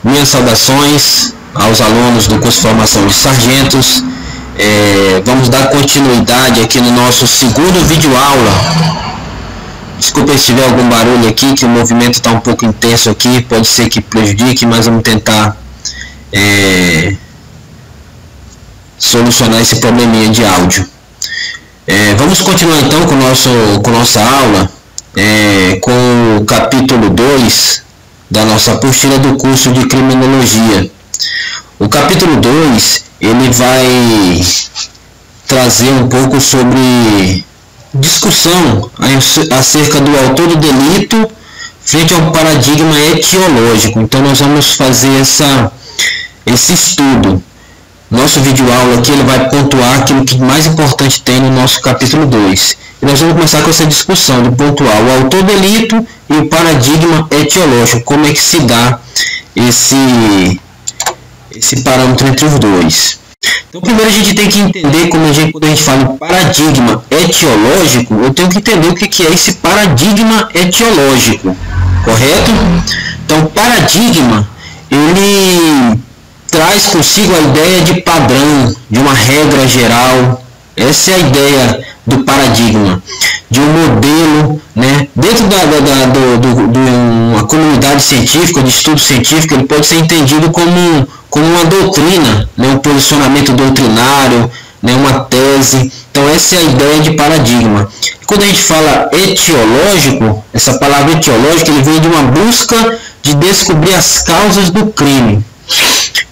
Minhas saudações aos alunos do curso de formação de sargentos. Vamos dar continuidade aqui no nosso segundo vídeo aula. Desculpa se tiver algum barulho aqui, que o movimento está um pouco intenso aqui, pode ser que prejudique, mas vamos tentar solucionar esse probleminha de áudio. Vamos continuar então com nossa aula, com o capítulo 2 da nossa apostila do curso de criminologia. O capítulo 2 ele vai trazer um pouco sobre discussão acerca do autor do delito frente ao paradigma etiológico. Então nós vamos fazer esse estudo. Nosso vídeo aula aqui ele vai pontuar aquilo que mais importante tem no nosso capítulo 2. E nós vamos começar com essa discussão de pontuar o autor do delito e o paradigma etiológico. Como é que se dá esse parâmetro entre os dois. Então primeiro a gente tem que entender, quando a gente fala em paradigma etiológico, eu tenho que entender o que é esse paradigma etiológico, correto? Então paradigma, ele traz consigo a ideia de padrão, de uma regra geral. Essa é a ideia do paradigma, de um modelo, né? Dentro de uma comunidade científica, de estudo científico, ele pode ser entendido como uma doutrina, né? Um posicionamento doutrinário, né? Uma tese. Então essa é a ideia de paradigma. E quando a gente fala etiológico, essa palavra etiológico, ele vem de uma busca de descobrir as causas do crime.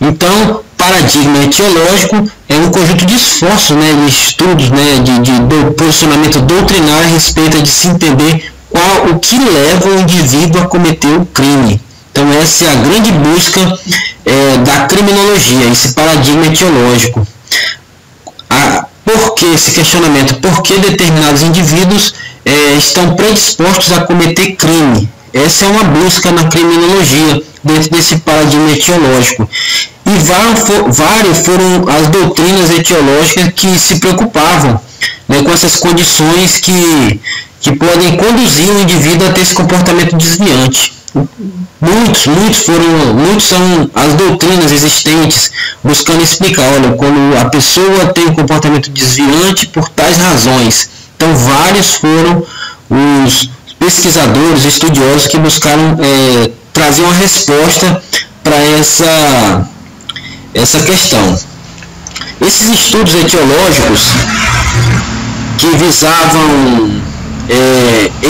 Então, paradigma etiológico é um conjunto de esforços, né, de estudos, né, de posicionamento doutrinário a respeito de se entender o que leva o indivíduo a cometer o crime. Então, essa é a grande busca da criminologia, esse paradigma etiológico. Por que esse questionamento? Por que determinados indivíduos estão predispostos a cometer crime? Essa é uma busca na criminologia, dentro desse paradigma etiológico. E várias foram as doutrinas etiológicas que se preocupavam, né, com essas condições que podem conduzir o indivíduo a ter esse comportamento desviante. Muitos são as doutrinas existentes buscando explicar, olha, quando a pessoa tem um comportamento desviante por tais razões. Então vários foram os pesquisadores, estudiosos que buscaram trazer uma resposta para essa questão. Esses estudos etiológicos que visavam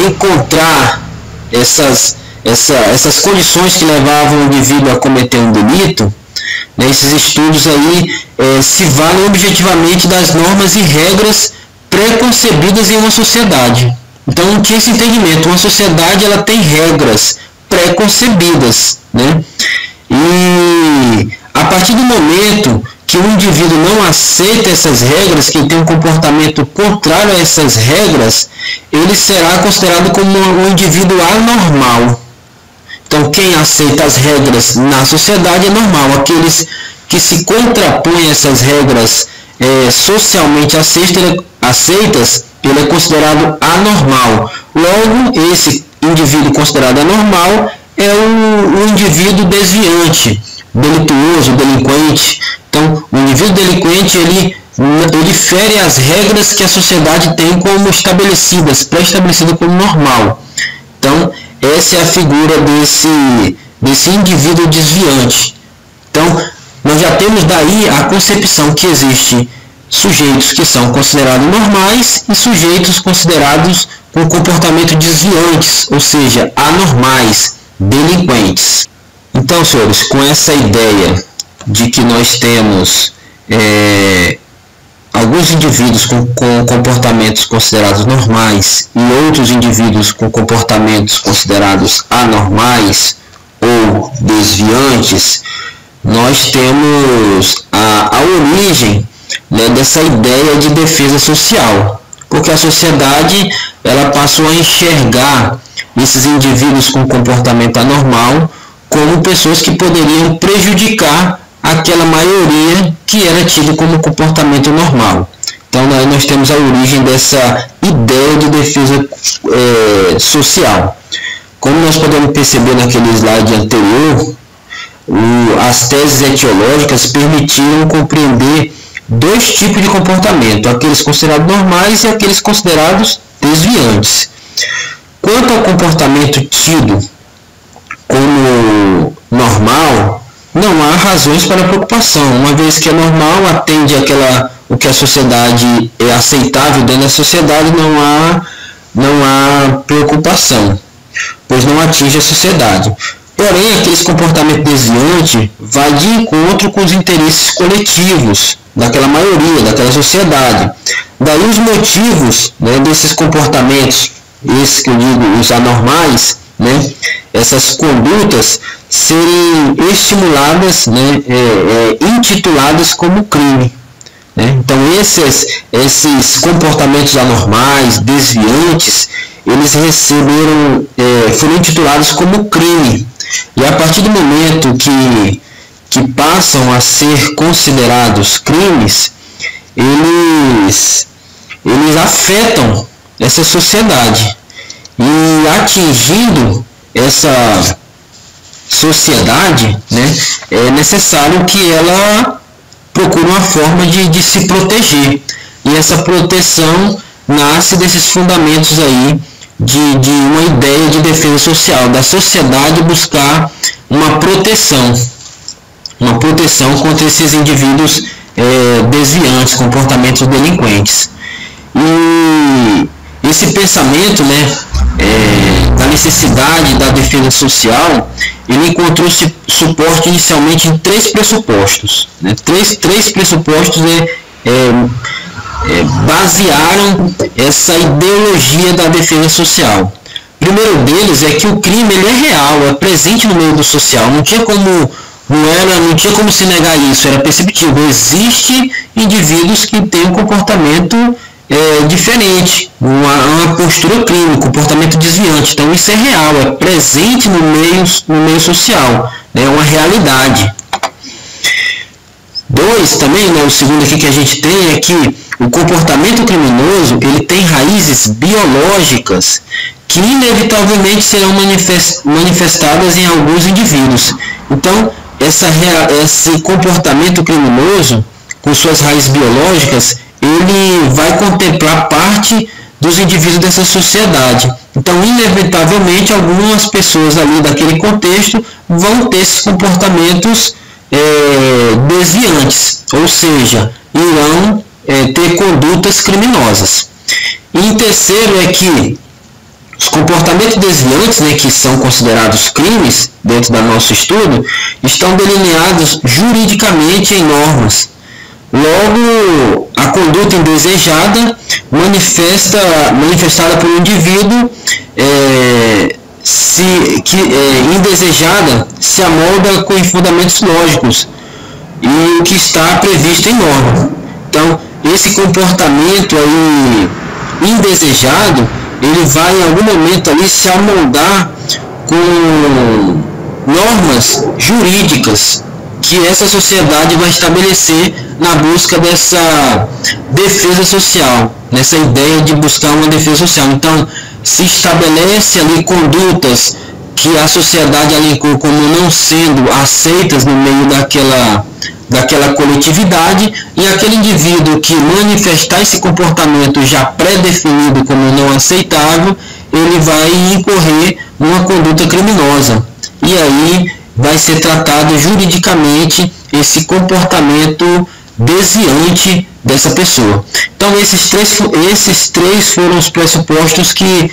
encontrar essas condições que levavam o indivíduo a cometer um delito, né, esses estudos aí se valem objetivamente das normas e regras preconcebidas em uma sociedade. Então não tinha esse entendimento. Uma sociedade ela tem regras preconcebidas, né? E a partir do momento que o indivíduo não aceita essas regras, que tem um comportamento contrário a essas regras, ele será considerado como um indivíduo anormal. Então quem aceita as regras na sociedade é normal. Aqueles que se contrapõem a essas regras socialmente aceitas, ele é considerado anormal. Logo, esse indivíduo considerado anormal é um indivíduo desviante, delituoso, delinquente. Então, o indivíduo delinquente ele fere as regras que a sociedade tem como estabelecidas, pré-estabelecidas como normal. Então, essa é a figura desse indivíduo desviante. Então, nós já temos daí a concepção que existe sujeitos que são considerados normais e sujeitos considerados com comportamento desviantes, ou seja, anormais, delinquentes. Então, senhores, com essa ideia de que nós temos alguns indivíduos com comportamentos considerados normais e outros indivíduos com comportamentos considerados anormais ou desviantes, nós temos a origem, né, dessa ideia de defesa social, porque a sociedade ela passou a enxergar esses indivíduos com comportamento anormal como pessoas que poderiam prejudicar aquela maioria que era tida como comportamento normal. Então nós temos a origem dessa ideia de defesa social. Como nós podemos perceber naquele slide anterior, as teses etiológicas permitiram compreender dois tipos de comportamento, aqueles considerados normais e aqueles considerados desviantes. Quanto ao comportamento tido como normal, não há razões para preocupação, uma vez que é normal, atende o que a sociedade é aceitável dentro da sociedade, não há preocupação, pois não atinge a sociedade. Porém, aqueles comportamentos desviantes vai de encontro com os interesses coletivos daquela maioria, daquela sociedade. Daí os motivos, né, desses comportamentos, esses que eu digo, os anormais, né, essas condutas serem estimuladas, né, intituladas como crime. Né? Então esses comportamentos anormais, desviantes, eles foram intitulados como crime. E a partir do momento que passam a ser considerados crimes, eles afetam essa sociedade. E atingindo essa sociedade, né, é necessário que ela procure uma forma de se proteger. E essa proteção nasce desses fundamentos aí de uma ideia de defesa social, da sociedade buscar uma proteção contra esses indivíduos desviantes, comportamentos delinquentes. E esse pensamento, né, da necessidade da defesa social, ele encontrou suporte inicialmente em três pressupostos. Né? Três pressupostos basearam essa ideologia da defesa social. O primeiro deles é que o crime ele é real, é presente no meio do social, não tinha como se negar isso, era perceptível. Existem indivíduos que têm um comportamento diferente, uma postura crime, um comportamento desviante. Então isso é real, é presente no meio social, é uma realidade. Dois, também, né, o segundo aqui que a gente tem é que o comportamento criminoso ele tem raízes biológicas que inevitavelmente serão manifestadas em alguns indivíduos. Então, esse comportamento criminoso, com suas raízes biológicas, ele vai contemplar parte dos indivíduos dessa sociedade. Então, inevitavelmente, algumas pessoas ali daquele contexto vão ter esses comportamentos desviantes, ou seja, irão ter condutas criminosas. E em terceiro é que os comportamentos desviantes, né, que são considerados crimes dentro do nosso estudo, estão delineados juridicamente em normas. Logo, a conduta indesejada manifestada por um indivíduo indesejada se amolda com fundamentos lógicos e o que está previsto em norma. Então, esse comportamento aí indesejado, ele vai em algum momento ali se amoldar com normas jurídicas que essa sociedade vai estabelecer na busca dessa defesa social, nessa ideia de buscar uma defesa social. Então, se estabelece ali condutas que a sociedade elencou como não sendo aceitas no meio daquela coletividade, e aquele indivíduo que manifestar esse comportamento já pré-definido como não aceitável, ele vai incorrer numa conduta criminosa. E aí vai ser tratado juridicamente esse comportamento desviante dessa pessoa. Então esses três foram os pressupostos que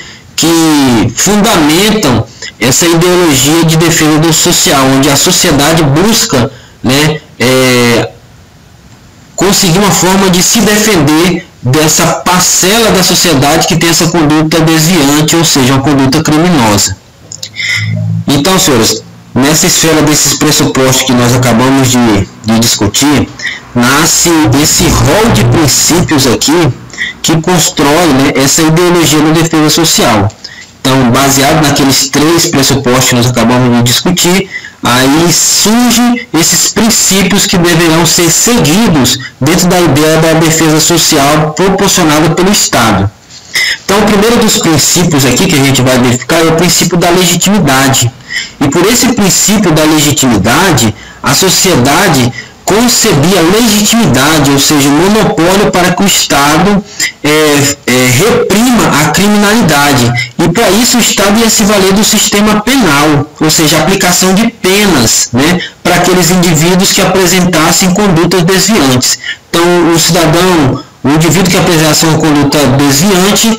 fundamentam essa ideologia de defesa do social, onde a sociedade busca, né, conseguir uma forma de se defender dessa parcela da sociedade que tem essa conduta desviante, ou seja, uma conduta criminosa. Então, senhores, nessa esfera desses pressupostos que nós acabamos de discutir, nasce esse rol de princípios aqui que constrói, né, essa ideologia da defesa social. Então, baseado naqueles três pressupostos que nós acabamos de discutir, aí surgem esses princípios que deverão ser seguidos dentro da ideia da defesa social proporcionada pelo Estado. Então, o primeiro dos princípios aqui que a gente vai verificar é o princípio da legitimidade. E por esse princípio da legitimidade, a sociedade concebia legitimidade, ou seja, monopólio para que o Estado reprima a criminalidade. E para isso o Estado ia se valer do sistema penal, ou seja, a aplicação de penas, né, para aqueles indivíduos que apresentassem condutas desviantes. Então, o indivíduo que apresentasse uma conduta desviante,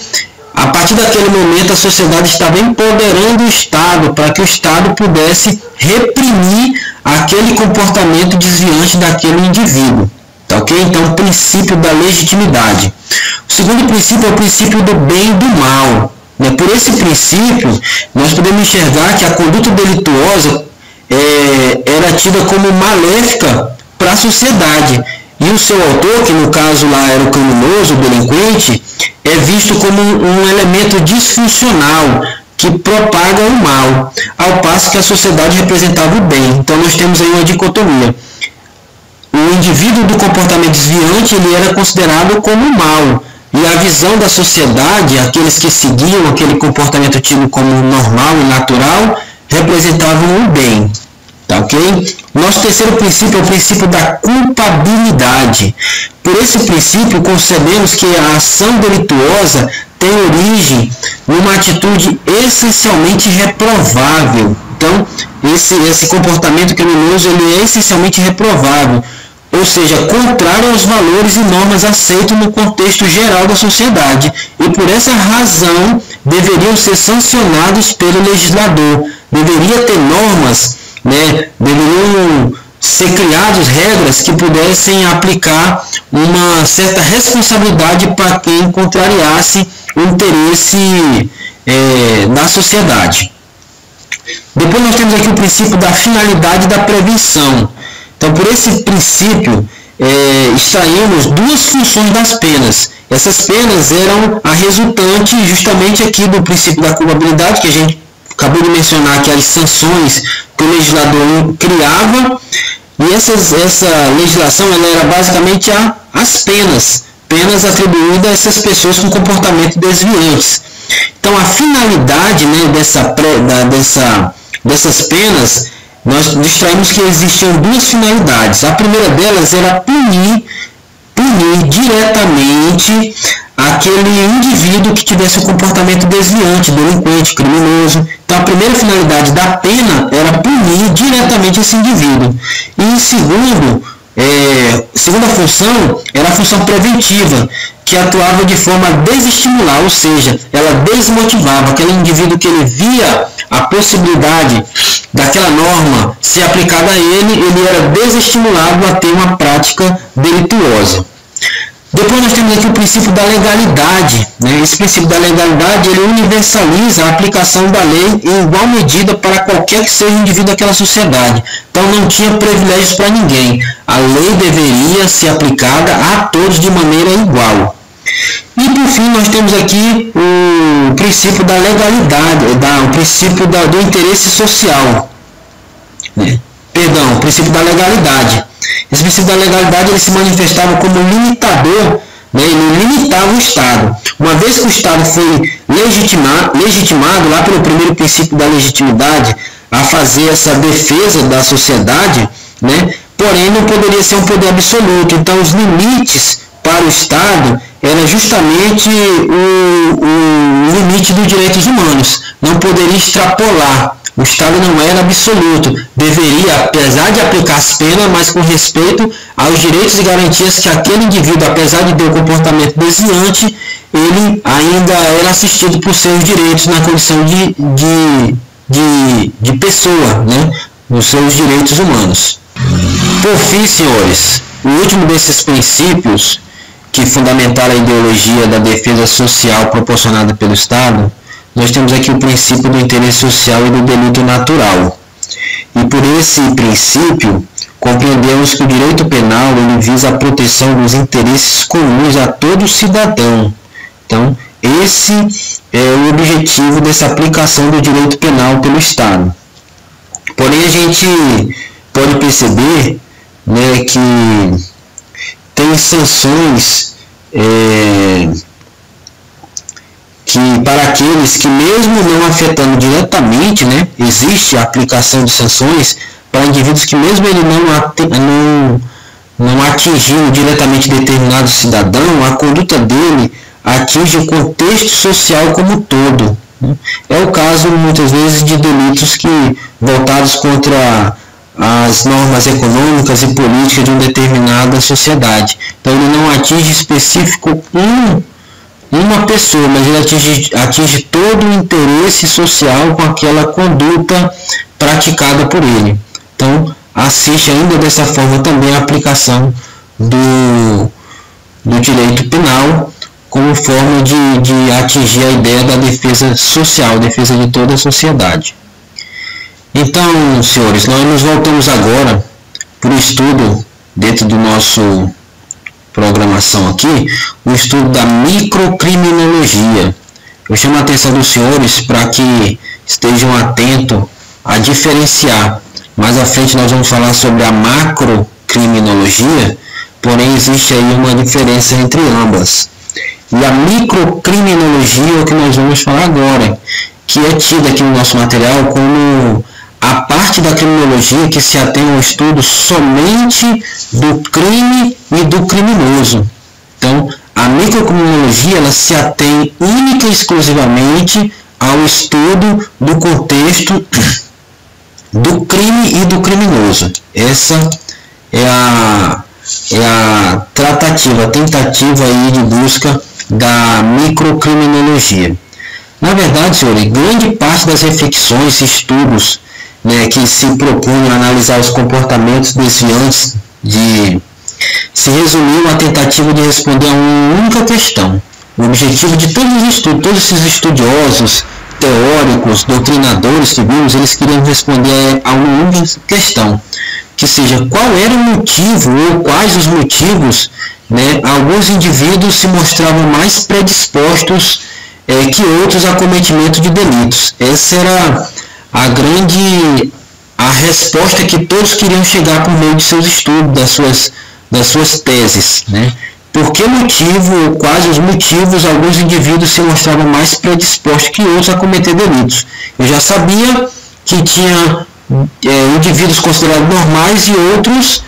a partir daquele momento a sociedade estava empoderando o Estado para que o Estado pudesse reprimir aquele comportamento desviante daquele indivíduo. Tá, ok? Então, o princípio da legitimidade. O segundo princípio é o princípio do bem e do mal. Né? Por esse princípio, nós podemos enxergar que a conduta delituosa era tida como maléfica para a sociedade. E o seu autor, que no caso lá era o criminoso, o delinquente, é visto como um elemento disfuncional que propaga o mal, ao passo que a sociedade representava o bem. Então nós temos aí uma dicotomia. O indivíduo do comportamento desviante ele era considerado como mal, e a visão da sociedade, aqueles que seguiam aquele comportamento tido como normal e natural, representavam o bem. Tá, ok? Nosso terceiro princípio é o princípio da culpabilidade. Por esse princípio, concebemos que a ação delituosa tem origem numa atitude essencialmente reprovável. Então, esse comportamento criminoso ele é essencialmente reprovável, ou seja, contrário aos valores e normas aceitos no contexto geral da sociedade, e por essa razão deveriam ser sancionados pelo legislador. Deveria ter normas, né, deveriam ser criadas regras que pudessem aplicar uma certa responsabilidade para quem contrariasse o interesse da sociedade. Depois nós temos aqui o princípio da finalidade da prevenção. Então, por esse princípio, extraímos duas funções das penas. Essas penas eram a resultante justamente aqui do princípio da culpabilidade, que a gente acabou de mencionar, que as sanções que o legislador criava, e essa legislação ela era basicamente as penas atribuídas a essas pessoas com comportamento desviantes. Então, a finalidade, né, dessas penas, nós extraímos que existiam duas finalidades. A primeira delas era punir diretamente aquele indivíduo que tivesse um comportamento desviante, delinquente, criminoso. Então, a primeira finalidade da pena era punir diretamente esse indivíduo. E segunda função era a função preventiva, que atuava de forma a desestimular, ou seja, ela desmotivava aquele indivíduo que ele via a possibilidade daquela norma ser aplicada a ele era desestimulado a ter uma prática delituosa. Depois nós temos aqui o princípio da legalidade. Né? Esse princípio da legalidade ele universaliza a aplicação da lei em igual medida para qualquer que seja o indivíduo daquela sociedade. Então não tinha privilégios para ninguém. A lei deveria ser aplicada a todos de maneira igual. E por fim nós temos aqui o princípio da legalidade, o princípio do interesse social. Né? Perdão, o princípio da legalidade. Esse princípio da legalidade ele se manifestava como limitador, né? Ele limitava o Estado. Uma vez que o Estado foi legitimado lá pelo primeiro princípio da legitimidade a fazer essa defesa da sociedade, né? Porém não poderia ser um poder absoluto. Então os limites para o Estado era justamente o limite dos direitos humanos. Não poderia extrapolar. O Estado não era absoluto, deveria, apesar de aplicar as penas, mas com respeito aos direitos e garantias que aquele indivíduo, apesar de ter um comportamento desviante, ele ainda era assistido por seus direitos na condição de pessoa, né? Nos seus direitos humanos. Por fim, senhores, o último desses princípios que fundamentaram a ideologia da defesa social proporcionada pelo Estado, nós temos aqui o princípio do interesse social e do delito natural. E por esse princípio, compreendemos que o direito penal ele visa a proteção dos interesses comuns a todo cidadão. Então, esse é o objetivo dessa aplicação do direito penal pelo Estado. Porém, a gente pode perceber, né, que tem sanções que para aqueles que mesmo não afetando diretamente, né, existe a aplicação de sanções para indivíduos que mesmo ele não atingiu diretamente determinado cidadão, a conduta dele atinge o contexto social como um todo. É o caso, muitas vezes, de delitos voltados contra as normas econômicas e políticas de uma determinada sociedade. Então, ele não atinge específico uma pessoa, mas ele atinge todo o interesse social com aquela conduta praticada por ele. Então, assiste ainda dessa forma também a aplicação do direito penal como forma de atingir a ideia da defesa social, defesa de toda a sociedade. Então, senhores, nós nos voltamos agora para o estudo, dentro do nosso programação aqui, o estudo da microcriminologia. Eu chamo a atenção dos senhores para que estejam atentos a diferenciar. Mais à frente nós vamos falar sobre a macrocriminologia, porém existe aí uma diferença entre ambas. E a microcriminologia é o que nós vamos falar agora, que é tida aqui no nosso material como a parte da criminologia que se atém ao estudo somente do crime e do criminoso. Então, a microcriminologia ela se atém única e exclusivamente ao estudo do contexto do crime e do criminoso. Essa é a tentativa aí de busca da microcriminologia. Na verdade, senhores, grande parte das reflexões e estudos, né, que se propõem a analisar os comportamentos desviantes se resumiu à tentativa de responder a uma única questão. O objetivo de todos os estudos, todos esses estudiosos, teóricos, doutrinadores que vimos, eles queriam responder a uma única questão, que seja qual era o motivo ou quais os motivos, né, alguns indivíduos se mostravam mais predispostos que outros a cometimento de delitos. Essa era a resposta que todos queriam chegar por meio de seus estudos, das suas teses, né? Por que motivo ou quais os motivos alguns indivíduos se mostravam mais predispostos que outros a cometer delitos? Eu já sabia que tinha indivíduos considerados normais e outros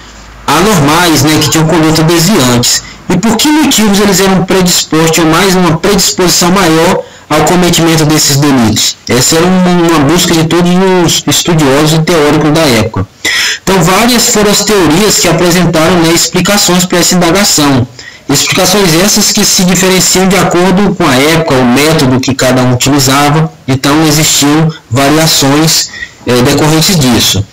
anormais, né, que tinham conduta desviantes. E por que motivos eles eram predispostos, tinham mais uma predisposição maior ao cometimento desses delitos? Essa era uma busca de todos os estudiosos e teóricos da época. Então, várias foram as teorias que apresentaram, né, explicações para essa indagação. Explicações essas que se diferenciam de acordo com a época, o método que cada um utilizava. Então, existiam variações decorrentes disso.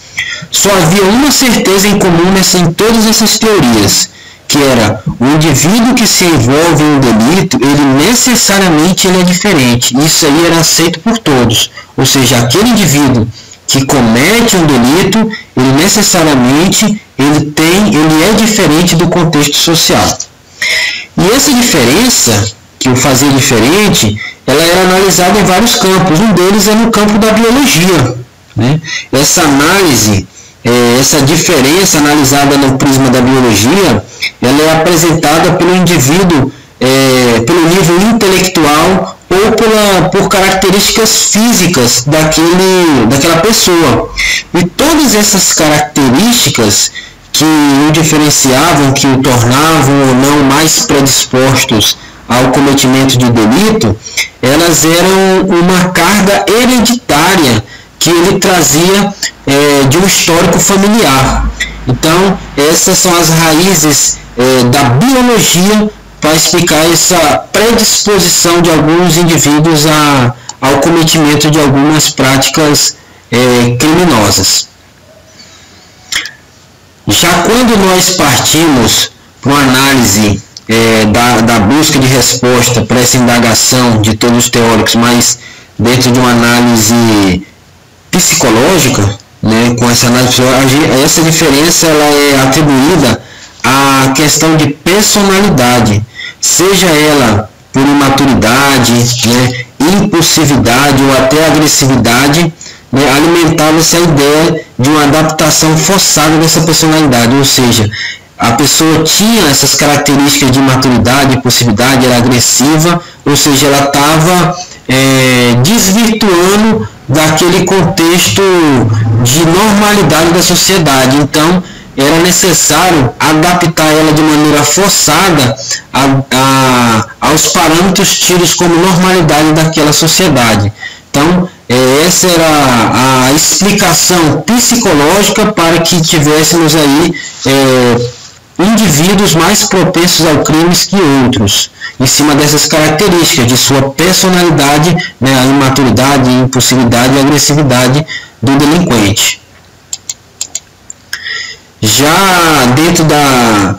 Só havia uma certeza em comum em todas essas teorias, que era o indivíduo que se envolve em um delito, ele necessariamente é diferente. Isso aí era aceito por todos. Ou seja, aquele indivíduo que comete um delito, ele necessariamente ele é diferente do contexto social. E essa diferença, que o fazia diferente, ela era analisada em vários campos. Um deles é no campo da biologia, né? Essa análise, essa diferença analisada no prisma da biologia, ela é apresentada pelo indivíduo, pelo nível intelectual ou por características físicas daquela pessoa. E todas essas características que o diferenciavam, que o tornavam ou não mais predispostos ao cometimento de delito, elas eram uma carga hereditária que ele trazia de um histórico familiar. Então, essas são as raízes da biologia para explicar essa predisposição de alguns indivíduos ao cometimento de algumas práticas criminosas. Já quando nós partimos para uma análise da busca de resposta para essa indagação de todos os teóricos, mas dentro de uma análise psicológica, né, com essa análise psicológica, essa diferença ela é atribuída à questão de personalidade, seja ela por imaturidade, né, impulsividade ou até agressividade, né, alimentava essa ideia de uma adaptação forçada dessa personalidade, ou seja, a pessoa tinha essas características de imaturidade, impulsividade, era agressiva, ou seja, ela estava desvirtuando daquele contexto de normalidade da sociedade. Então, era necessário adaptar ela de maneira forçada aos parâmetros tidos como normalidade daquela sociedade. Então, essa era a explicação psicológica para que tivéssemos aí indivíduos mais propensos ao crime que outros, em cima dessas características de sua personalidade, né, a imaturidade, a impulsividade e a agressividade do delinquente. Já dentro da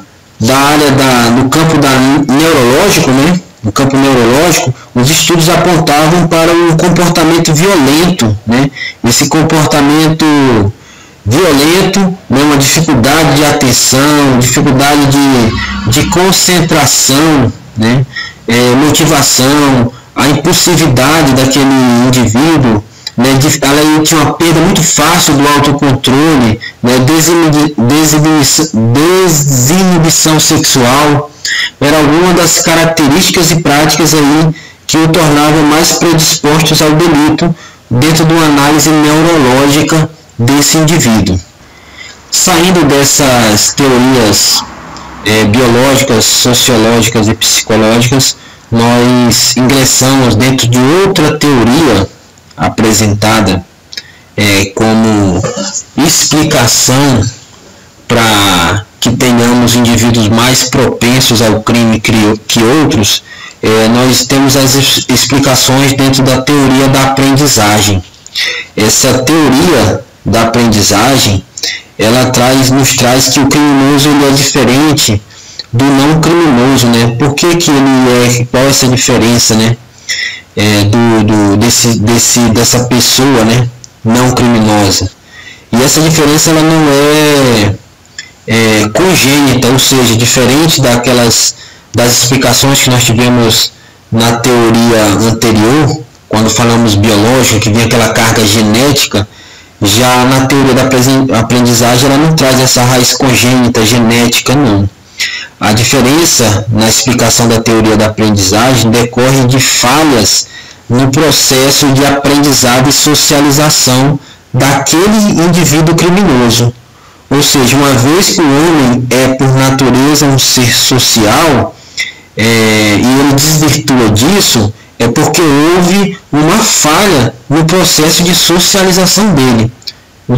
área do campo neurológico, né, no campo neurológico, os estudos apontavam para um comportamento violento, né, esse comportamento violento, né, uma dificuldade de atenção, dificuldade de concentração, né, motivação, a impulsividade daquele indivíduo, né, ela tinha uma perda muito fácil do autocontrole, né, desinibição sexual, era alguma das características e práticas aí que o tornavam mais predispostos ao delito dentro de uma análise neurológica desse indivíduo. Saindo dessas teorias biológicas, sociológicas e psicológicas, nós ingressamos dentro de outra teoria apresentada como explicação para que tenhamos indivíduos mais propensos ao crime que outros. Nós temos as explicações dentro da teoria da aprendizagem. Essa teoria da aprendizagem, ela nos traz que o criminoso ele é diferente do não criminoso, né? Por que ele qual é essa diferença, né? Dessa pessoa, né, não criminosa. E essa diferença ela não é congênita, ou seja, diferente das explicações que nós tivemos na teoria anterior, quando falamos biológico, que vinha aquela carga genética. Já na teoria da aprendizagem ela não traz essa raiz congênita, genética, não. A diferença na explicação da teoria da aprendizagem decorre de falhas no processo de aprendizado e socialização daquele indivíduo criminoso. Ou seja, uma vez que o homem é por natureza um ser social, e ele desvirtua disso, é porque houve uma falha no processo de socialização dele. O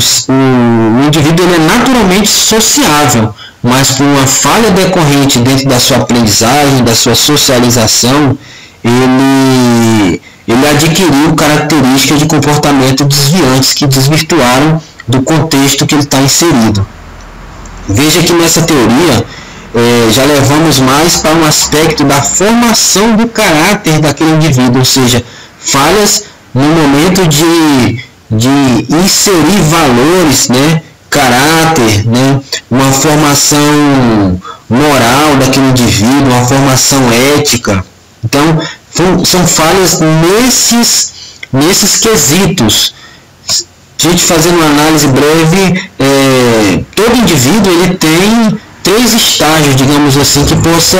indivíduo ele é naturalmente sociável, mas por uma falha decorrente dentro da sua aprendizagem, da sua socialização, ele adquiriu características de comportamento desviantes que desvirtuaram do contexto que ele está inserido. Veja que nessa teoria já levamos mais para um aspecto da formação do caráter daquele indivíduo, ou seja, falhas no momento de inserir valores, né, caráter, né, uma formação moral daquele indivíduo, uma formação ética. Então, são falhas nesses quesitos. A gente fazendo uma análise breve, todo indivíduo ele tem 3 estágios, digamos assim, que possa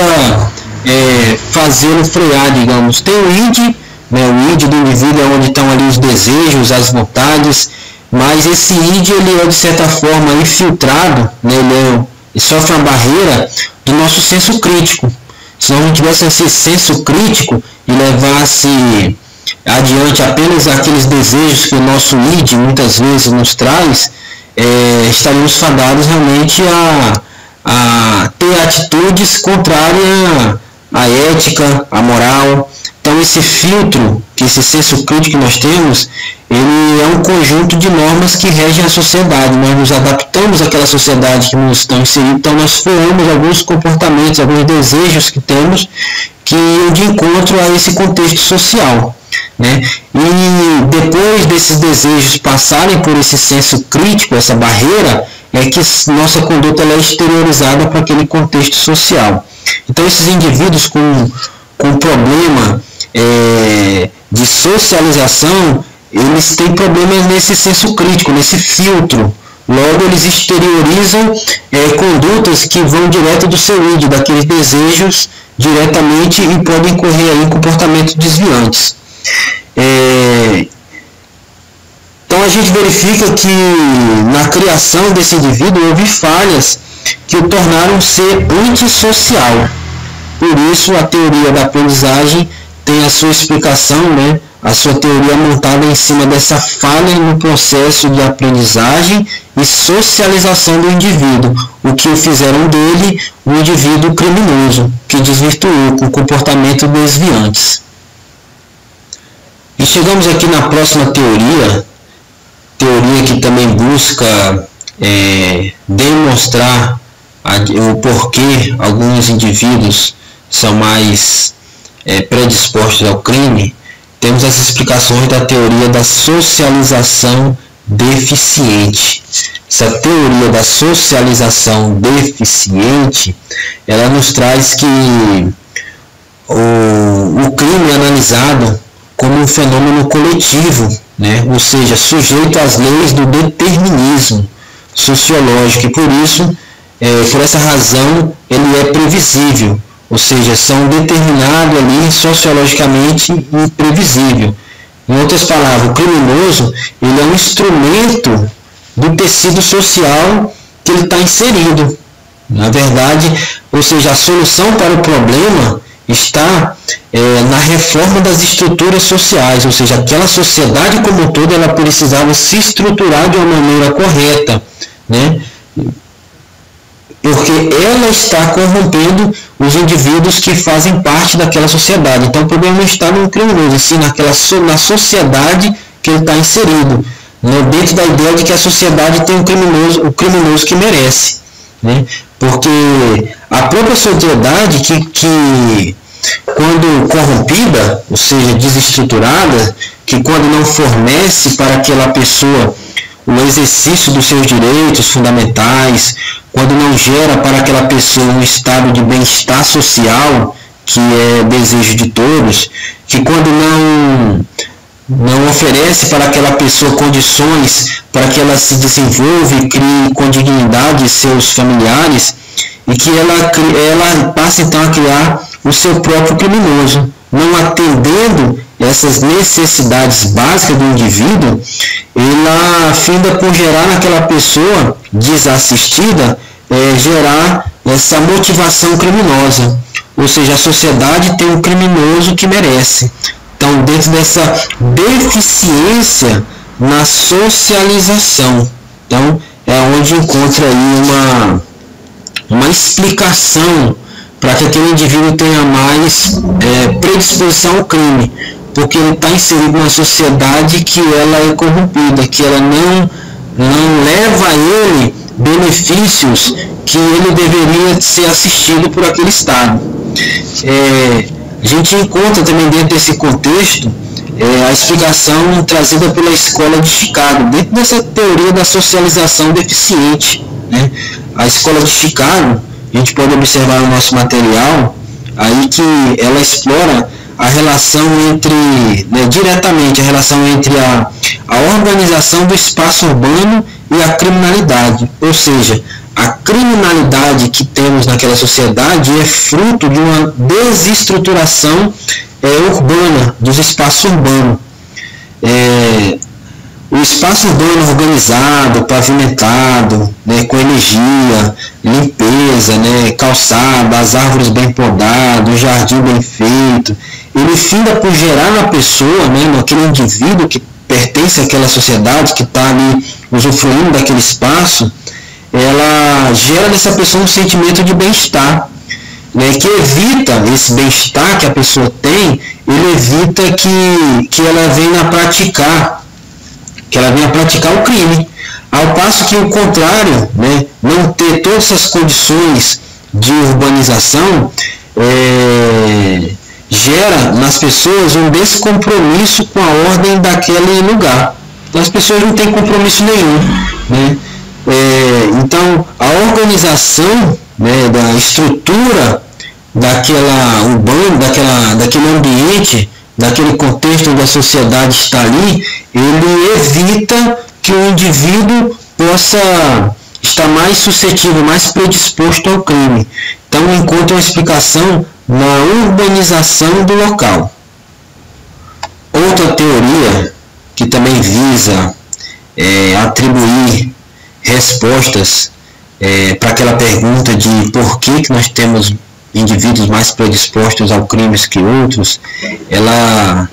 fazê-lo frear, digamos. Tem o id, né, o id do indivíduo é onde estão ali os desejos, as vontades, mas esse id ele é de certa forma infiltrado, né, ele sofre uma barreira do nosso senso crítico. Se nós não tivéssemos esse senso crítico e levasse adiante apenas aqueles desejos que o nosso id muitas vezes nos traz, estaríamos fadados realmente a ter atitudes contrárias à ética, à moral. Então esse filtro, esse senso crítico que nós temos, ele é um conjunto de normas que regem a sociedade. Nós nos adaptamos àquela sociedade que nos estamos inseridos, então nós formamos alguns comportamentos, alguns desejos que temos que iam de encontro a esse contexto social, né? E depois desses desejos passarem por esse senso crítico, essa barreira, é que nossa conduta ela é exteriorizada para aquele contexto social. Então esses indivíduos com problema de socialização, eles têm problemas nesse senso crítico, nesse filtro. Logo, eles exteriorizam condutas que vão direto do seu id, daqueles desejos diretamente, e podem incorrer aí em comportamentos desviantes. Então a gente verifica que na criação desse indivíduo houve falhas que o tornaram um ser antissocial. Por isso a teoria da aprendizagem tem a sua explicação, né? A sua teoria montada em cima dessa falha no processo de aprendizagem e socialização do indivíduo, o que o fizeram dele um indivíduo criminoso, que desvirtuou com comportamento desviantes. E chegamos aqui na próxima teoria que também busca demonstrar o porquê alguns indivíduos são mais predispostos ao crime. Temos as explicações da teoria da socialização deficiente. Essa teoria da socialização deficiente, ela nos traz que o crime é analisado como um fenômeno coletivo, né? Ou seja, sujeito às leis do determinismo sociológico, e por isso, por essa razão, ele é previsível. Ou seja, são determinados ali sociologicamente e previsível. Em outras palavras, o criminoso ele é um instrumento do tecido social que ele está inserido. Na verdade, ou seja, a solução para o problema está na reforma das estruturas sociais, ou seja, aquela sociedade como um todo ela precisava se estruturar de uma maneira correta, né? Porque ela está corrompendo os indivíduos que fazem parte daquela sociedade. Então o problema não está no criminoso, sim na sociedade que ele está inserido, né? Dentro da ideia de que a sociedade tem o criminoso que merece, né? Porque a própria sociedade que quando corrompida, ou seja, desestruturada, que quando não fornece para aquela pessoa o exercício dos seus direitos fundamentais, quando não gera para aquela pessoa um estado de bem-estar social, que é desejo de todos, que quando não oferece para aquela pessoa condições para que ela se desenvolva e crie com dignidade seus familiares, e que ela passa então a criar o seu próprio criminoso, não atendendo essas necessidades básicas do indivíduo, ela finda por gerar naquela pessoa desassistida, gerar essa motivação criminosa. Ou seja, a sociedade tem um criminoso que merece. Então, dentro dessa deficiência na socialização, então é onde encontra aí uma explicação para que aquele indivíduo tenha mais predisposição ao crime, porque ele está inserido numa sociedade que ela é corrompida, que ela não leva a ele benefícios que ele deveria ser assistido por aquele Estado. A gente encontra também dentro desse contexto a explicação trazida pela Escola de Chicago, dentro dessa teoria da socialização deficiente, né? A Escola de Chicago, a gente pode observar no nosso material aí que ela explora a relação diretamente a relação entre a organização do espaço urbano e a criminalidade. Ou seja, a criminalidade que temos naquela sociedade é fruto de uma desestruturação urbana, dos espaços urbanos. O espaço urbano organizado, pavimentado, né, com energia, limpeza, né, calçada, as árvores bem podadas, o jardim bem feito, ele finda por gerar na pessoa, né, naquele indivíduo que pertence àquela sociedade, que está ali usufruindo daquele espaço, ela gera nessa pessoa um sentimento de bem-estar, né, que evita esse bem-estar que a pessoa tem, ele evita que ela venha a praticar o crime, ao passo que o contrário, né, não ter todas essas condições de urbanização, gera nas pessoas um descompromisso com a ordem daquele lugar. Então, as pessoas não têm compromisso nenhum, né? Então a organização, né, da estrutura daquela urbana, daquele ambiente, daquele contexto onde a sociedade está ali, ele evita que o indivíduo possa estar mais suscetível, mais predisposto ao crime. Então encontra uma explicação na urbanização do local. outra teoria que também visa atribuir respostas para aquela pergunta de por que nós temos indivíduos mais predispostos ao crime que outros, ela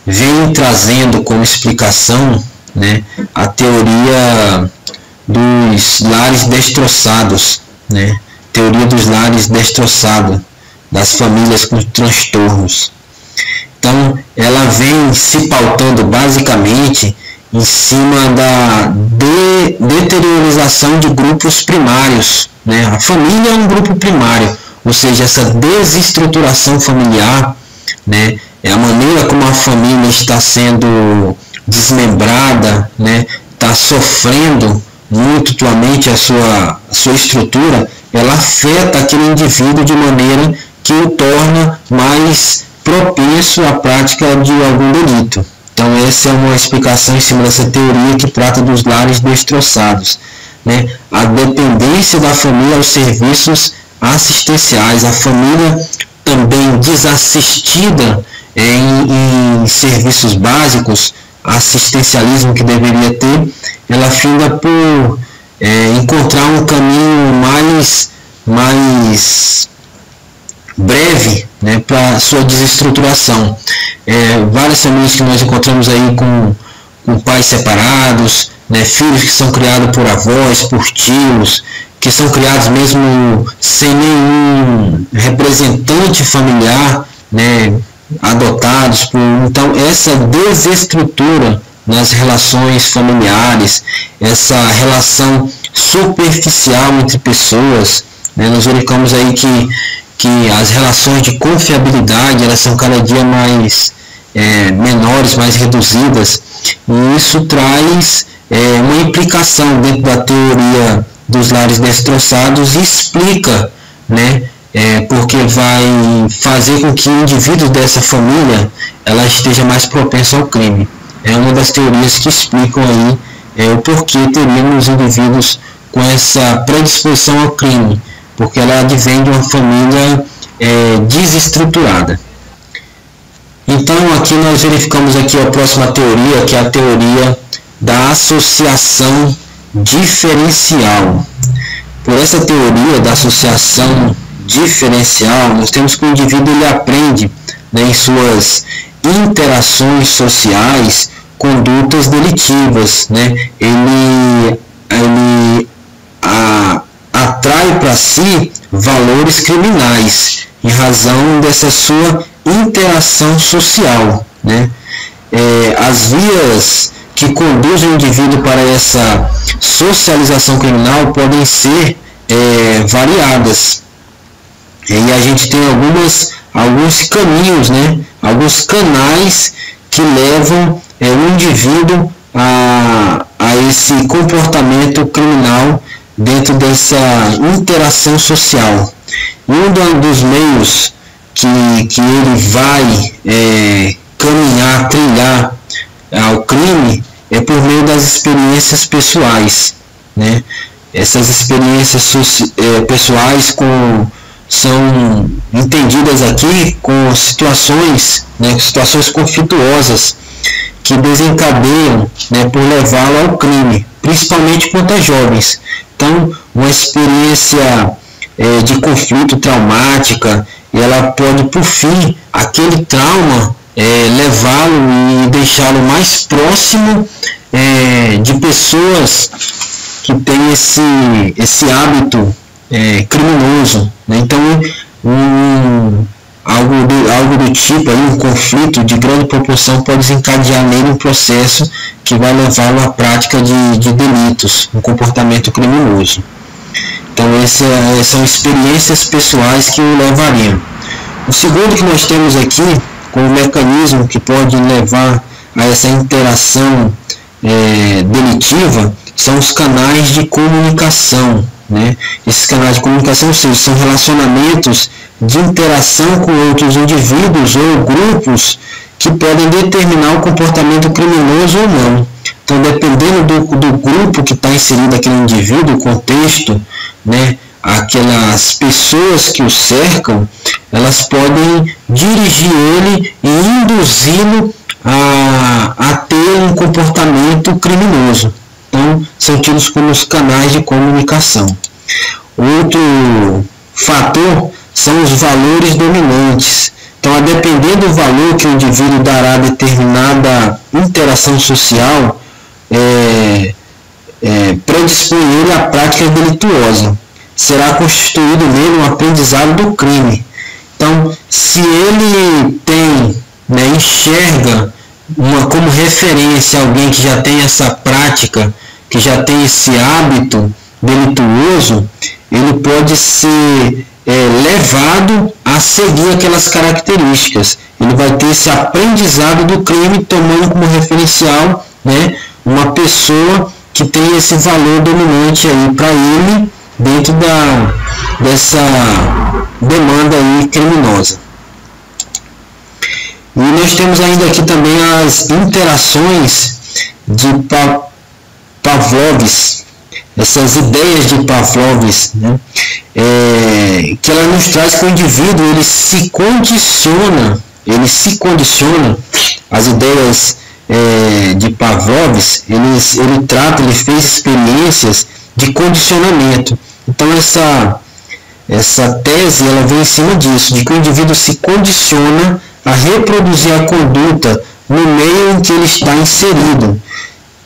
vem trazendo como explicação, né, a teoria dos lares destroçados, né, teoria dos lares destroçados, das famílias com transtornos. Então, ela vem se pautando basicamente em cima da deteriorização de grupos primários, né? A família é um grupo primário, ou seja, essa desestruturação familiar, né? É a maneira como a família está sendo desmembrada, né? Está sofrendo muito atualmente a sua estrutura, ela afeta aquele indivíduo de maneira que o torna mais propenso à prática de algum delito. Então essa é uma explicação em cima dessa teoria que trata dos lares destroçados, né? A dependência da família aos serviços assistenciais, a família também desassistida em serviços básicos, assistencialismo que deveria ter, ela finda por encontrar um caminho mais breve, né, para sua desestruturação. Várias famílias que nós encontramos aí com pais separados, né, filhos que são criados por avós, por tios, que são criados mesmo sem nenhum representante familiar, né, adotados então essa desestrutura nas relações familiares, essa relação superficial entre pessoas, né, nós verificamos aí que as relações de confiabilidade elas são cada dia mais menores, mais reduzidas, e isso traz uma implicação dentro da teoria dos lares destroçados e explica, né, porque vai fazer com que o indivíduo dessa família ela esteja mais propenso ao crime. É uma das teorias que explicam aí o porquê teríamos indivíduos com essa predisposição ao crime, porque ela advém de uma família desestruturada. Então aqui nós verificamos aqui a próxima teoria, que é a teoria da associação diferencial. Por essa teoria da associação diferencial, nós temos que o indivíduo ele aprende, né, em suas interações sociais condutas delitivas, né? Ele atrai para si valores criminais em razão dessa sua interação social, né? As vias que conduzem o indivíduo para essa socialização criminal podem ser variadas, e a gente tem alguns caminhos, né? Alguns canais que levam o indivíduo a esse comportamento criminal dentro dessa interação social. E um dos meios que ele vai caminhar, trilhar ao crime é por meio das experiências pessoais, né? Essas experiências pessoais são entendidas aqui com situações, né, situações conflituosas que desencadeiam, né, por levá-lo ao crime, principalmente quanto a jovens. Então, uma experiência de conflito traumática, ela pode, por fim, aquele trauma levá-lo e deixá-lo mais próximo de pessoas que têm esse hábito criminoso, né? Então algo do tipo aí, um conflito de grande proporção pode desencadear nele um processo que vai levá-lo à prática de delitos, um comportamento criminoso. Então essas são experiências pessoais que o levariam. O segundo que nós temos aqui como mecanismo que pode levar a essa interação delitiva são os canais de comunicação, né? Esses canais de comunicação, ou seja, são relacionamentos de interação com outros indivíduos ou grupos que podem determinar o comportamento criminoso ou não. Então, dependendo do grupo que está inserido aquele indivíduo, o contexto, né, aquelas pessoas que o cercam, elas podem dirigir ele e induzi-lo a ter um comportamento criminoso. Então, são tidos como os canais de comunicação. Outro fator são os valores dominantes. Então, a depender do valor que o indivíduo dará a determinada interação social, predispõe ele à prática delituosa. Será constituído nele um aprendizado do crime. Então, se ele tem, enxerga como referência alguém que já tem essa prática, que já tem esse hábito delituoso, ele pode ser levado a seguir aquelas características. Ele vai ter esse aprendizado do crime, tomando como referencial, uma pessoa que tem esse valor dominante aí para ele dentro dessa demanda aí criminosa. E nós temos ainda aqui também as interações de Pavlov, essas ideias de Pavlov, que ela nos traz que o indivíduo ele se condiciona, as ideias de Pavlov, ele fez experiências de condicionamento. Então essa tese ela vem em cima disso, de que o indivíduo se condiciona a reproduzir a conduta no meio em que ele está inserido.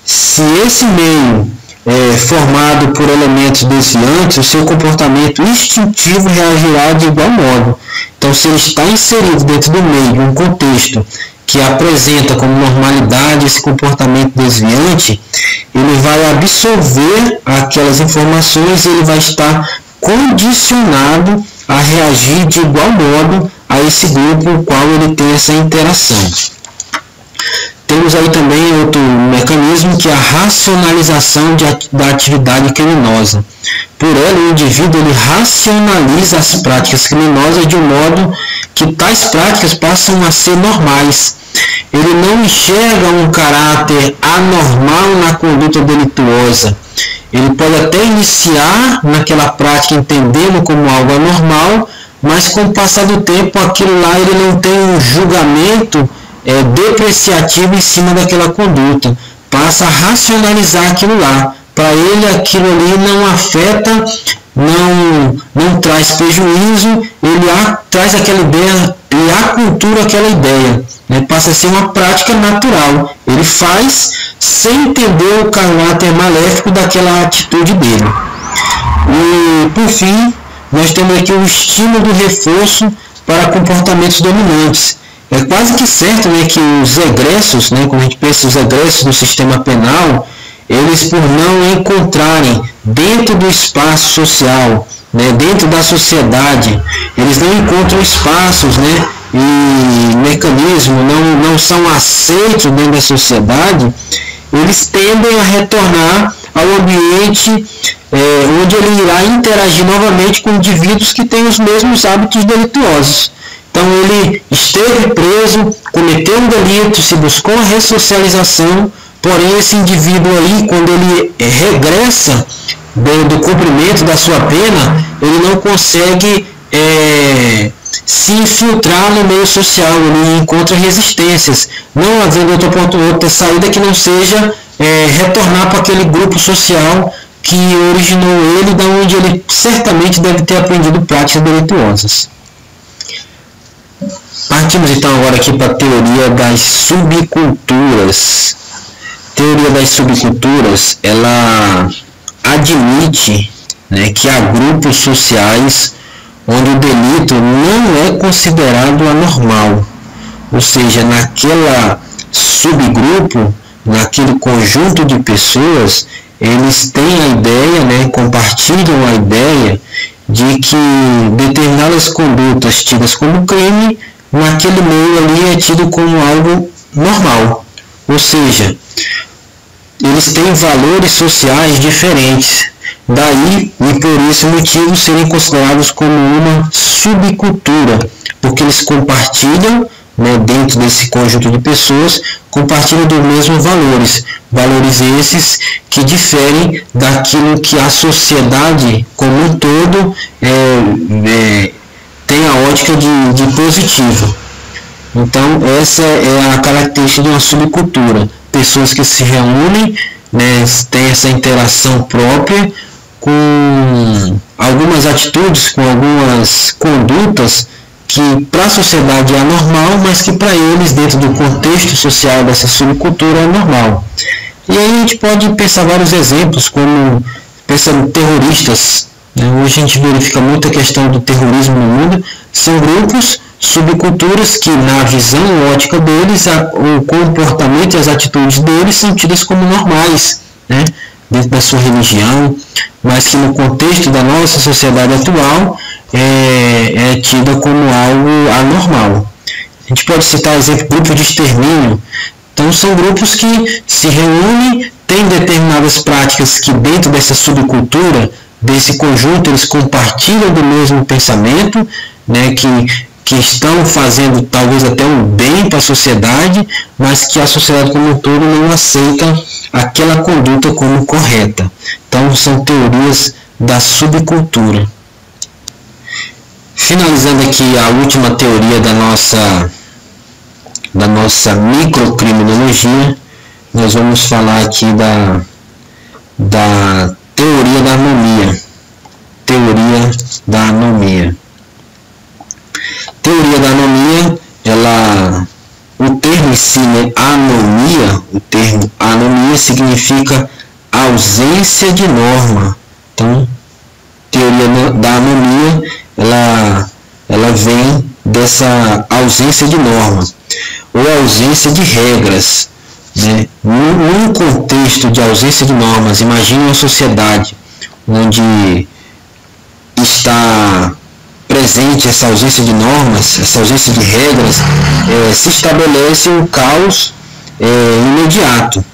Se esse meio é formado por elementos desviantes, o seu comportamento instintivo reagirá de igual modo. Então, se ele está inserido dentro do meio, de um contexto que apresenta como normalidade esse comportamento desviante, ele vai absorver aquelas informações e ele vai estar condicionado a reagir de igual modo a esse grupo com o qual ele tem essa interação. Temos aí também outro mecanismo, que é a racionalização da atividade criminosa. Por ela, o indivíduo ele racionaliza as práticas criminosas de um modo que tais práticas passam a ser normais. Ele não enxerga um caráter anormal na conduta delituosa. Ele pode até iniciar naquela prática entendendo como algo anormal, mas com o passar do tempo aquilo lá ele não tem um julgamento depreciativo em cima daquela conduta, passa a racionalizar aquilo lá. Para ele aquilo ali não afeta, não traz prejuízo, ele traz aquela ideia, ele acultura aquela ideia, passa a ser uma prática natural, ele faz sem entender o caráter maléfico daquela atitude dele. E por fim, nós temos aqui o estímulo do reforço para comportamentos dominantes. É quase que certo que os egressos, quando a gente pensa os egressos do sistema penal, eles por não encontrarem dentro do espaço social, dentro da sociedade, eles não encontram espaços e mecanismos, não são aceitos dentro da sociedade, eles tendem a retornar ao ambiente onde ele irá interagir novamente com indivíduos que têm os mesmos hábitos delituosos. Então ele esteve preso, cometeu um delito, se buscou a ressocialização, porém esse indivíduo aí, quando ele regressa do cumprimento da sua pena, ele não consegue se infiltrar no meio social, ele encontra resistências, não havendo outra saída que não seja retornar para aquele grupo social que originou ele, da onde ele certamente deve ter aprendido práticas delituosas. Partimos então agora aqui para a teoria das subculturas. A teoria das subculturas, ela admite que há grupos sociais onde o delito não é considerado anormal, ou seja, naquela subgrupo, naquele conjunto de pessoas, eles têm a ideia, compartilham a ideia de que determinadas condutas tidas como crime, naquele meio ali é tido como algo normal. Ou seja, eles têm valores sociais diferentes. Daí, e por esse motivo, serem considerados como uma subcultura, porque eles compartilham, dentro desse conjunto de pessoas, compartilham dos mesmos valores. Valores esses que diferem daquilo que a sociedade como um todo tem a ótica de positivo. Então, essa é a característica de uma subcultura. Pessoas que se reúnem, né, têm essa interação própria com algumas atitudes, com algumas condutas que para a sociedade é anormal, mas que para eles, dentro do contexto social dessa subcultura, é normal. E aí a gente pode pensar vários exemplos, como pensando terroristas. Hoje a gente verifica muito a questão do terrorismo no mundo. São grupos, subculturas que, na visão ótica deles, o comportamento e as atitudes deles são tidas como normais, né, dentro da sua religião, mas que no contexto da nossa sociedade atual é tida como algo anormal. A gente pode citar, exemplo, grupos de extermínio. Então são grupos que se reúnem, têm determinadas práticas que dentro dessa subcultura, desse conjunto, eles compartilham do mesmo pensamento, né, que estão fazendo talvez até um bem para a sociedade, mas que a sociedade como um todo não aceita aquela conduta como correta. Então são teorias da subcultura. Finalizando aqui a última teoria da nossa microcriminologia, nós vamos falar aqui da teoria da anomia. Teoria da anomia. Teoria da anomia, o termo em si, né, anomia, o termo anomia significa ausência de norma. Então, teoria da anomia, ela vem dessa ausência de norma, ou ausência de regras, né? Num contexto de ausência de normas, imagine uma sociedade onde está presente essa ausência de normas, essa ausência de regras, se estabelece um caos imediato.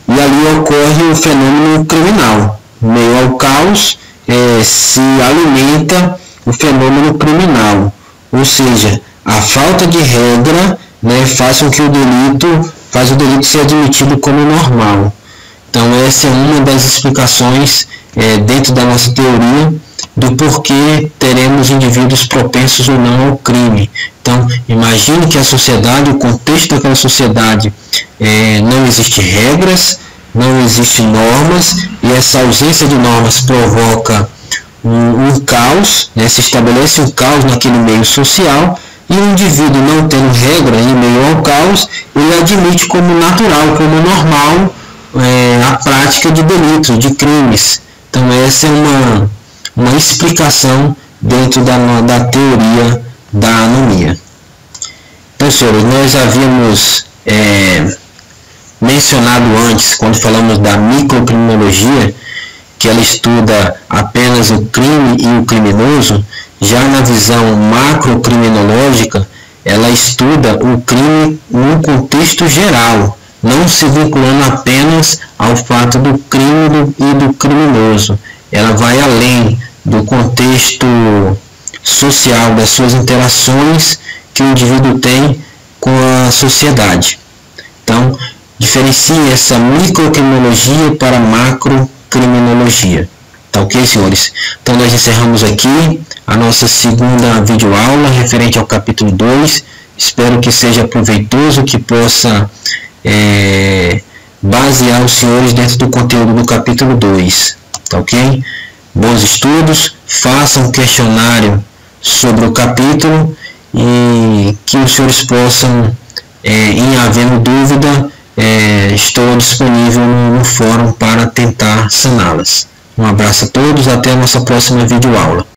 E ali ocorre o fenômeno criminal. Em meio ao caos, se alimenta o fenômeno criminal. Ou seja, a falta de regra, né, faz com que o delito ser admitido como normal. Então essa é uma das explicações dentro da nossa teoria do porquê teremos indivíduos propensos ou não ao crime. Então, imagine que a sociedade, o contexto daquela sociedade, não existe regras, não existem normas, e essa ausência de normas provoca um caos, né? Se estabelece um caos naquele meio social, e o indivíduo não tendo regra em meio ao caos, ele admite como natural, como normal, a prática de delitos, de crimes. Então essa é uma explicação dentro da teoria da anomia. Então, senhores, nós havíamos mencionado antes, quando falamos da microcriminologia, que ela estuda apenas o crime e o criminoso. Já na visão macrocriminológica, ela estuda o crime num contexto geral, não se vinculando apenas ao fato do crime e do criminoso. Ela vai além do contexto social, das suas interações que o indivíduo tem com a sociedade. Então, diferencie essa microcriminologia para macrocriminologia. Tá ok, senhores? Então nós encerramos aqui a nossa segunda videoaula referente ao capítulo 2. Espero que seja proveitoso, que possa basear os senhores dentro do conteúdo do capítulo 2. Tá ok? Bons estudos, façam um questionário sobre o capítulo e que os senhores possam, em havendo dúvida, estou disponível no fórum para tentar saná-las. Um abraço a todos, até a nossa próxima videoaula.